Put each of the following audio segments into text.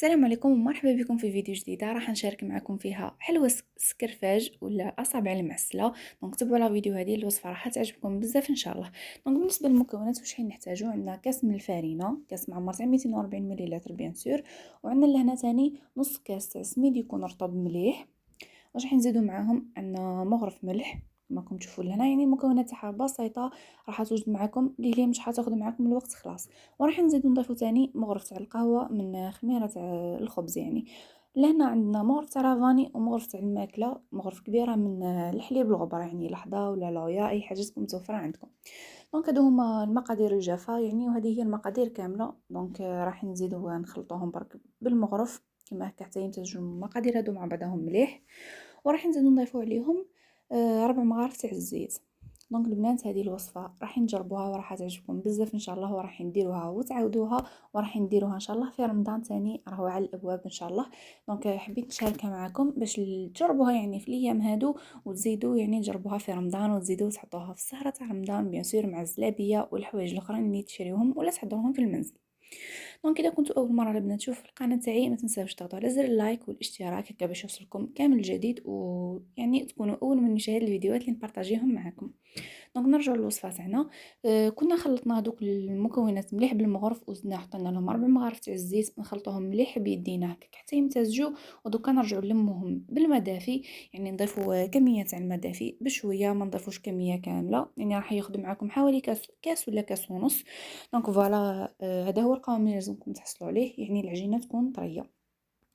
السلام عليكم ومرحبا بكم في فيديو جديدة راح نشارك معكم فيها حلوى سكرفاج ولا اصابع المعسله. دونك تبعوا لا فيديو هذه الوصفه راح تعجبكم بزاف ان شاء الله. دونك بالنسبه للمكونات واش حين نحتاجو، عندنا كاس من الفارينه، كاس معمر تاع 240 مليلتر بيان سور، وعندنا لهنا ثاني نص كاس تاع سميد يكون رطب مليح. واش راح نزيدو معاهم عندنا مغرف ملح كما راكم تشوفوا لهنا، يعني المكونات تاعها بسيطه راح توجد معكم اللي مش حتاخذ معكم الوقت خلاص. وراح نزيدو نضيفو ثاني مغرف تاع القهوه من خميره تاع الخبز يعني. لهنا عندنا مغرف تاع رافاني ومغرف تاع الماكله، مغرف كبيره من الحليب الغبره يعني لحظه ولا لويا اي حاجه تكون متوفره عندكم. دونك هادو هما المقادير الجافه يعني، وهذه هي المقادير كامله. دونك راح نزيدو نخلطوهم برك بالمغرف كما هكا حتى يمتزجوا المقادير هادو مع بعضهم مليح. وراح نزيدو نضيفو عليهم 4 مغارف تاع الزيت. دونك البنات هذه الوصفه راح نجربوها وراح تعجبكم بزاف ان شاء الله، وراح نديروها وتعاودوها، وراح نديروها ان شاء الله في رمضان ثاني راهو على الابواب ان شاء الله. دونك حبيت نشاركها معكم باش تجربوها يعني في الايام هادو، وتزيدوا يعني تجربوها في رمضان، وتزيدوا تحطوها في السهره تاع رمضان بيان سور مع الزلابيه والحوايج الاخرين اللي تشريوهم ولا تحضروهم في المنزل. دونك اذا كنتوا اول مره البنات تشوفوا القناه تاعي ما تنساوش تضغطوا على زر اللايك والاشتراك هكا باش يوصلكم كامل الجديد، ويعني تكونوا اول من يشاهد الفيديوهات اللي نبارطاجيهم معكم. دونك نرجعوا للوصفه تاعنا. كنا خلطنا هذوك المكونات مليح بالمغرف، وزدنا حطينا لهم 4 مغارف تاع الزيت نخلطوهم مليح بيدينا هكا حتى يمتزجوا. ودوكا نرجعوا نلموهم بالماء دافي، يعني نضيفوا كميه تاع الماء دافي بشويه، ما نضيفوش كميه كامله يعني راح ياخذ معكم حوالي كاس ولا كاس ونص. دونك فوالا هذا هو القوام اللي لازمكم تحصلوا عليه، يعني العجينه تكون طريه.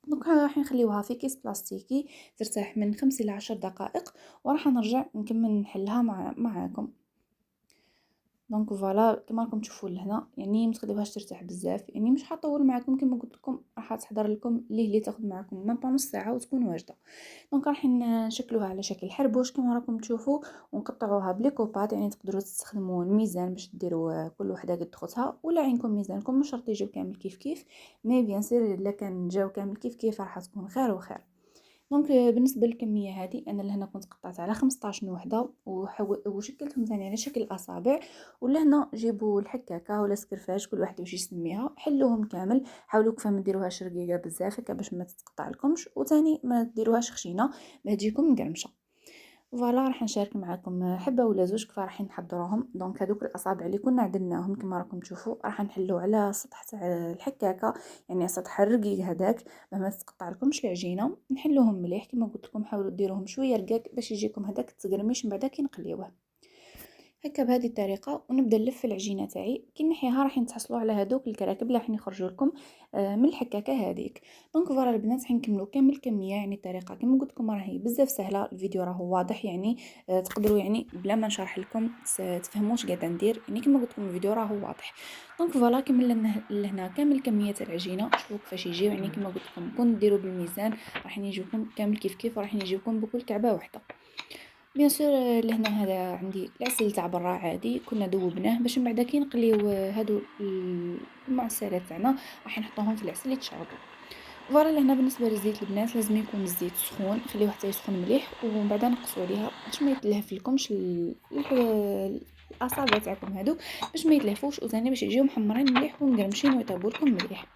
دونك راح نخليوها في كيس بلاستيكي ترتاح من 5 إلى 10 دقائق، وراح نرجع نكمل نحلها معاكم. دونك فوالا كما راكم تشوفوا لهنا، يعني ما تخليوهاش ترتاح بزاف، يعني مش حطول معكم كما قلت لكم، راح تحضر لكم اللي تاخذ معكم ما با نص ساعه وتكون واجده. دونك راح نشكلوها على شكل حربوش كما راكم تشوفوا، ونقطعوها بليكوبات، يعني تقدروا تستخدموا الميزان باش ديروا كل وحده قد خوتها، ولا عينكم ميزانكم مش شرط يجيو كامل كيف كيف، مي بيان سير الا كان جاو كامل كيف كيف راح تكون خير وخير. دونك بالنسبه للكميه هذه انا لهنا كنت قطعت على 15 وحده وشكلتهم ثاني على شكل اصابع. ولهنا جيبوا الحكاكه ولا سكرفاج كل واحد واش يسميها، حلوهم كامل، حاولوا كيف ما ديروهاش رقيقه بزاف هكا باش ما تتقطع لكمش، وثاني ما ديروهاش خشينه ما تجيكم مقرمشه. فوالا راح نشارك معكم حبه ولا زوج كيف راح نحضروهم. دونك هذوك الاصابع اللي كنا عدلناهم كما راكم تشوفوا راح نحلو على سطح تاع الحكاكه، يعني سطح الرقيق هذاك ما تتقطع لكمش العجينه. نحلوهم مليح كما قلت لكم، حاولوا ديروهم شويه رقاق باش يجيكم هذاك التقرميش من بعد كي نقليوه هكا بهذه الطريقه. ونبدا نلف العجينه تاعي كي نحيها راح تحصلوا على هذوك الكراكب اللي راح يخرجوا لكم من الحكاكه هذيك. دونك فوالا البنات راح نكملوا كامل الكميه، يعني الطريقه كما قلت لكم راهي بزاف سهله، الفيديو راهو واضح يعني تقدروا يعني بلا ما نشرح لكم تفهموا واش قاعده ندير، يعني كما قلت لكم الفيديو راهو واضح. دونك فوالا كملنا لهنا كامل كميه العجينه، شوفوا كيفاش يجيو، يعني كما قلت لكم كون ديروا بالميزان راح يجيوكم كامل كيف كيف، وراح يجيوكم بكل كعبه واحده. بيان سور لهنا هذا عندي العسل تاع برا عادي كنا ذوبناه باش من بعد كي نقليو هادو المعسلات تاعنا راح نحطوهم في العسل يتشربوا. فوالا لهنا بالنسبه للزيت البنات لازم يكون الزيت سخون، خليوه حتى يسخن مليح ومن بعد نقصوا عليها باش ما يتلهف لكمش الاصابع تاعكم هادو، باش ما يتلهفوش، وثاني باش يجيو محمرين مليح ومقرمشين ويطيبوا لكم مليح.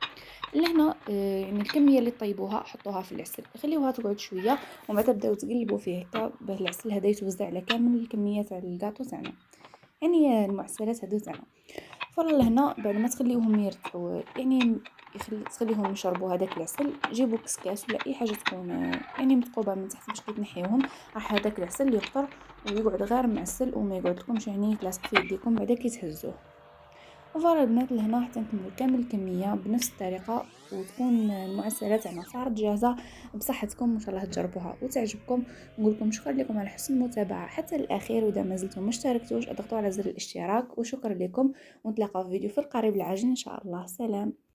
لهنا يعني الكميه اللي طيبوها حطوها في العسل، خليوها تقعد شويه، ومن بعد تبداو تقلبوا فيه هكا باه العسل هذا يتوزع على كامل الكميه تاع الكاطو تاعنا، يعني المعسلات هذو تاعنا. فوالا لهنا بعد ما تخليوهم يرتاحوا يعني تخليهم يشربوا هذاك العسل، جيبوا كسكاس ولا اي حاجه تكون يعني مثقوبه من تحت باش كي تنحيوهم راح هذاك العسل يقطر ويقعد غير معسل وما يقعد لكمش يعني يتلاصق في يديكم بعدا كي تهزوه. وفوالا البنات لهنا حتى نكملو كامل الكميه بنفس الطريقه، وتكون المعسلات تاعنا صارت جاهزه بصحتكم، ان شاء الله تجربوها وتعجبكم. نقول لكم شكرا لكم على حسن المتابعه حتى الاخير، واذا ما زلتم مشتركتوش اضغطوا على زر الاشتراك، وشكرا لكم، ونتلاقاو في فيديو في القريب العاجل ان شاء الله. سلام.